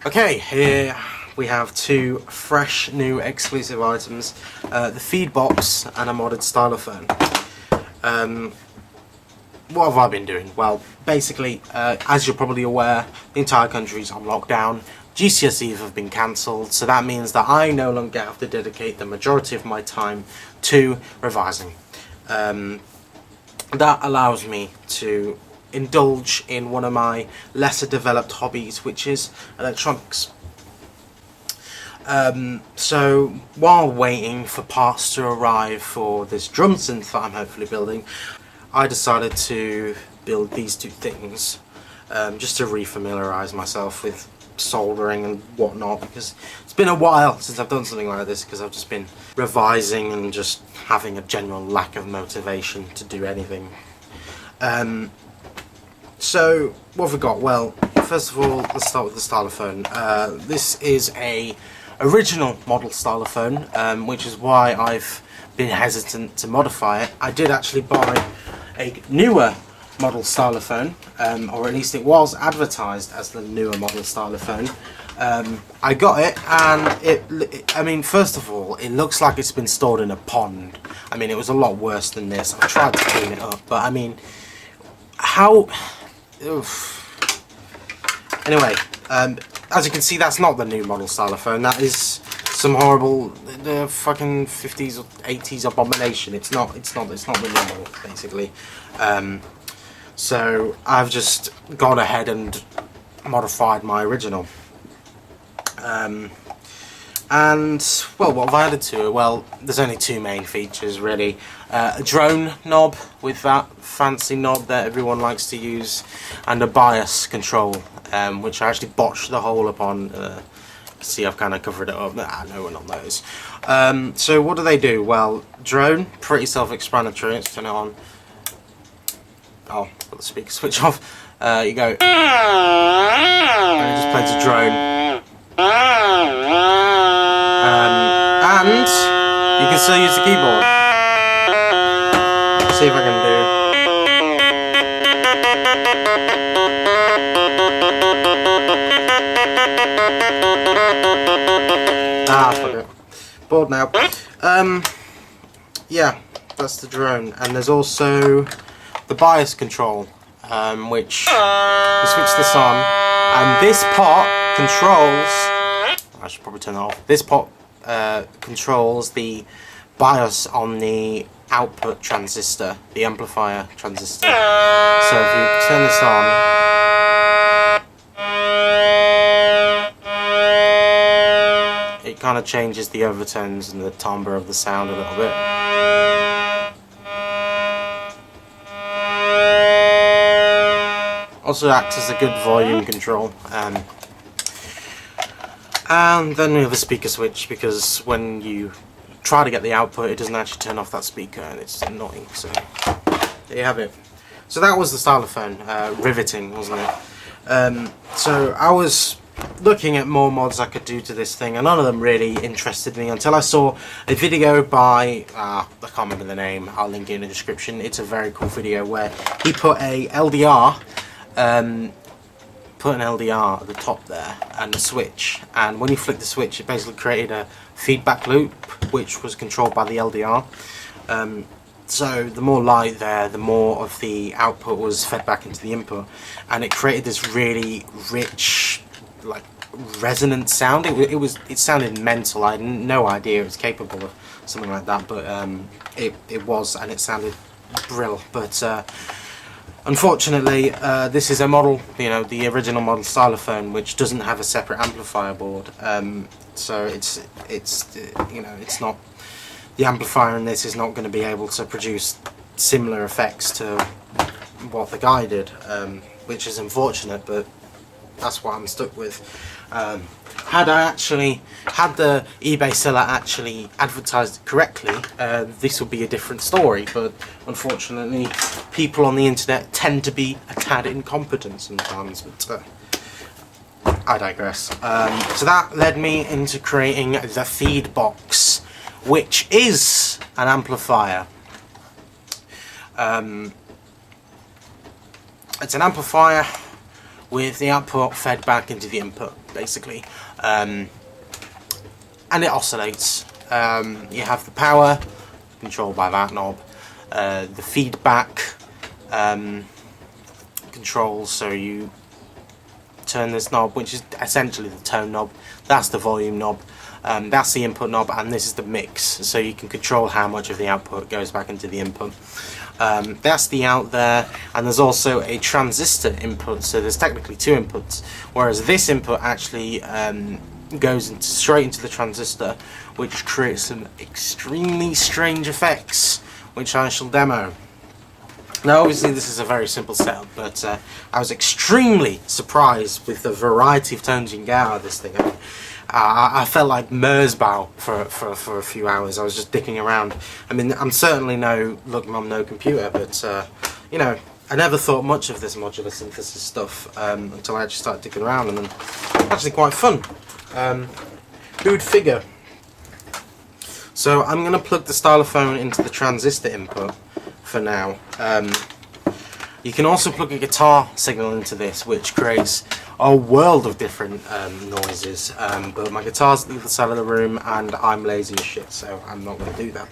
Okay, here we have two fresh new exclusive items, the feed box and a modded stylophone. What have I been doing? Well, basically, as you're probably aware, the entire country's on lockdown. GCSEs have been cancelled, so that means that I no longer have to dedicate the majority of my time to revising. That allows me to indulge in one of my lesser developed hobbies, which is electronics. So while waiting for parts to arrive for this drum synth that I'm hopefully building, I decided to build these two things just to re-familiarise myself with soldering and whatnot, because it's been a while since I've done something like this, because I've just been revising and just having a general lack of motivation to do anything. So what have we got? Well, first of all, let's start with the stylophone. This is a original model stylophone, which is why I've been hesitant to modify it. I did actually buy a newer model stylophone, or at least it was advertised as the newer model stylophone. I got it, and I mean, first of all, it looks like it's been stored in a pond. I mean, it was a lot worse than this. I tried to clean it up, but I mean, how... Oof. Anyway, as you can see, that's not the new model stylophone. That is some horrible, fucking 50s or 80s abomination. It's not the new model, basically. So I've just gone ahead and modified my original. And, well, what have I added to it? Well, there's only two main features, really. A drone knob with that fancy knob that everyone likes to use, and a bias control, which I actually botched the hole upon. See, I've kind of covered it up. No one on those. So what do? Well, drone, pretty self-explanatory. Let's turn it on. Oh, got the speaker switch off. You go, and it just plays a drone. And you can still use the keyboard. Let's see if I can do. Fuck it. Bored now. Yeah, that's the drone, and there's also the bias control, which you switch this on, and this pot controls. I should probably turn that off. This pot controls the bias on the output transistor, the amplifier transistor. So if you turn this on, it kind of changes the overtones and the timbre of the sound a little bit. Also acts as a good volume control. And then we have a speaker switch, because when you try to get the output, it doesn't actually turn off that speaker, and it's annoying. So there you have it. So that was the stylophone. Riveting, wasn't it? So I was looking at more mods I could do to this thing, and none of them really interested me until I saw a video by, I can't remember the name, I'll link it in the description. It's a very cool video where he put a LDR, put an LDR at the top there and a switch, and when you flick the switch, it basically created a feedback loop which was controlled by the LDR. So the more light there, the more of the output was fed back into the input, and it created this really rich, like, resonant sound. It sounded mental. I had no idea it was capable of something like that, but it was, and it sounded brill. But unfortunately, this is a model, the original model stylophone, which doesn't have a separate amplifier board. So it's not, the amplifier in this is not going to be able to produce similar effects to what the guy did, which is unfortunate, but that's what I'm stuck with. Had the eBay seller actually advertised it correctly, this would be a different story, but unfortunately people on the internet tend to be a tad incompetent sometimes, but I digress. So that led me into creating the feed box, which is an amplifier. It's an amplifier with the output fed back into the input, basically. And it oscillates. You have the power, controlled by that knob, the feedback controls, so you turn this knob, which is essentially the tone knob, that's the volume knob, that's the input knob, and this is the mix, so you can control how much of the output goes back into the input. That's the out there, and there's also a transistor input, so there's technically two inputs, whereas this input actually goes straight into the transistor, which creates some extremely strange effects, which I shall demo. Now obviously this is a very simple setup, but I was extremely surprised with the variety of tones you can get out of this thing. I felt like Merzbow for a few hours. I was just dicking around. I mean, I'm certainly no computer, but you know, I never thought much of this modular synthesis stuff until I actually started dicking around, and then actually quite fun. Who'd figure? So I'm going to plug the Stylophone into the transistor input for now. You can also plug a guitar signal into this, which creates a world of different noises, but my guitar's at the other side of the room and I'm lazy as shit, so I'm not going to do that.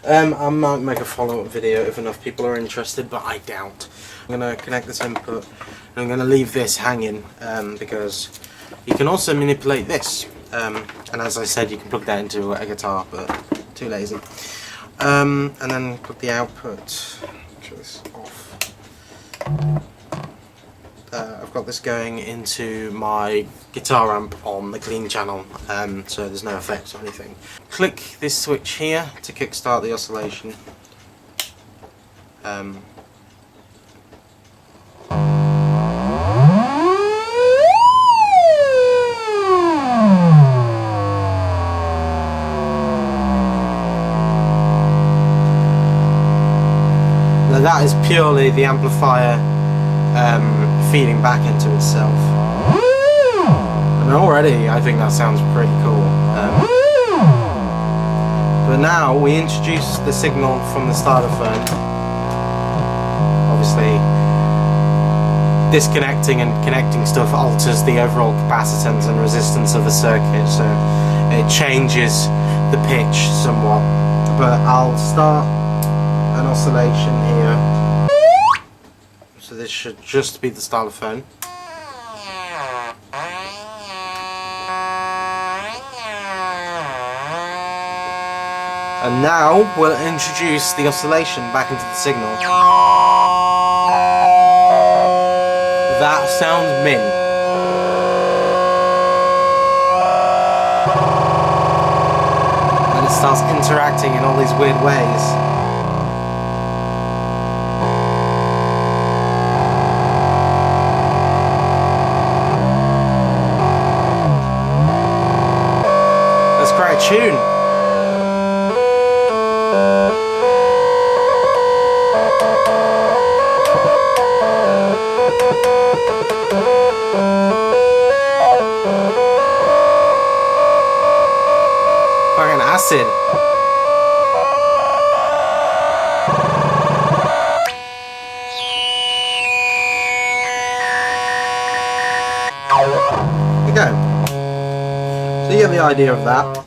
I might make a follow-up video if enough people are interested, but I doubt. I'm going to connect this input and I'm going to leave this hanging because you can also manipulate this, and as I said, you can plug that into a guitar, but too lazy. And then plug the output. Turn this off. I've got this going into my guitar amp on the clean channel, so there's no effects or anything. Click this switch here to kickstart the oscillation. Now that is purely the amplifier feeding back into itself. And already I think that sounds pretty cool. But now we introduce the signal from the Stylophone. Obviously disconnecting and connecting stuff alters the overall capacitance and resistance of the circuit, so it changes the pitch somewhat. But I'll start an oscillation here. So this should just be the Stylophone. And now we'll introduce the oscillation back into the signal. That sounds min. And it starts interacting in all these weird ways. Tune. Fucking acid. There you go. So you get the idea of that.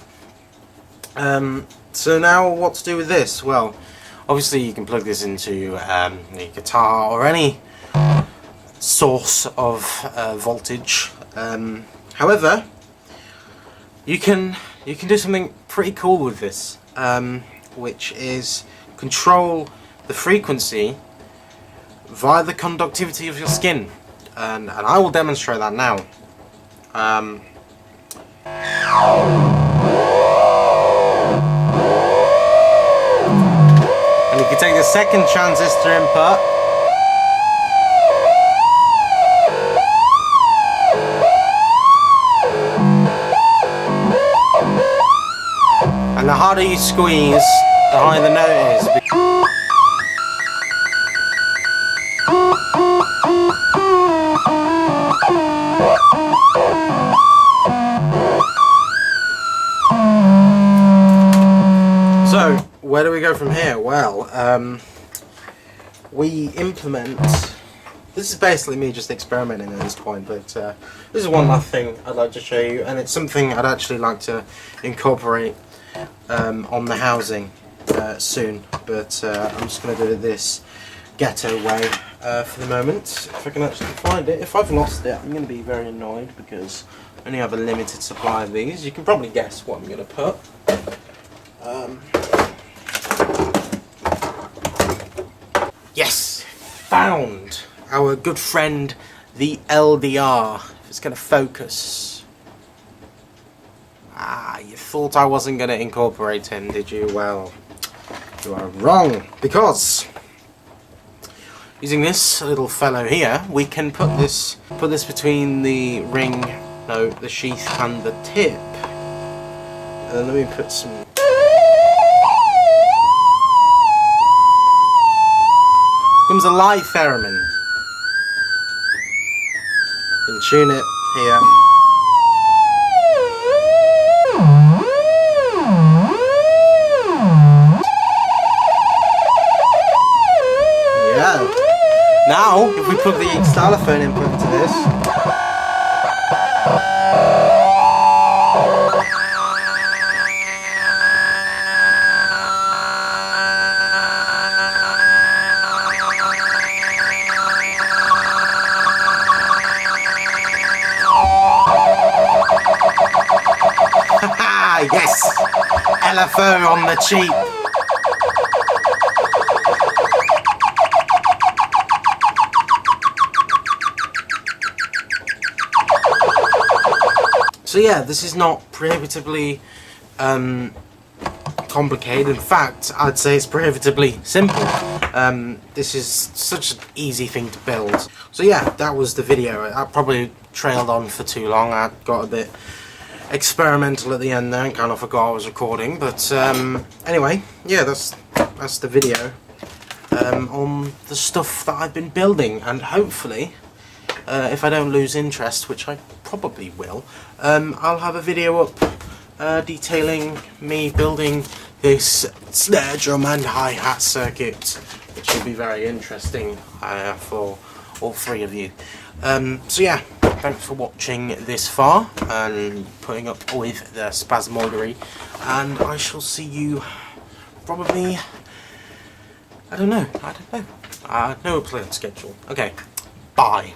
So now what to do with this? Well, obviously you can plug this into the guitar or any source of voltage. However, you can do something pretty cool with this, which is control the frequency via the conductivity of your skin, and I will demonstrate that now. And you can take the second transistor input and the harder you squeeze, the higher the note is. So, where do we go from here? Well, we implement this is basically me just experimenting at this point, but this is one last thing I'd like to show you, and it's something I'd actually like to incorporate on the housing soon, but I'm just going to do it this ghetto way for the moment, if I can actually find it. If I've lost it, I'm going to be very annoyed because I only have a limited supply of these. You can probably guess what I'm going to put. Yes! Found! Our good friend, the LDR. If it's going to focus. Ah, you thought I wasn't going to incorporate him, did you? Well, you are wrong, because using this little fellow here, we can put this between the ring, no, the sheath and the tip. And let me put some. Comes a live theremin. And tune it here. Yeah. Now, if we plug the Stylophone input into this. Yes! LFO on the cheap! So yeah, this is not prohibitively complicated. In fact, I'd say it's prohibitively simple. This is such an easy thing to build. So yeah, that was the video. I probably trailed on for too long. I got a bit experimental at the end there and kind of forgot I was recording, but anyway, yeah, that's the video on the stuff that I've been building, and hopefully if I don't lose interest, which I probably will, I'll have a video up detailing me building this snare drum and hi-hat circuit, which will be very interesting for all three of you. So yeah, thanks for watching this far and putting up with the spasmoidery, and I shall see you probably, I don't know, no planned schedule. Okay, bye.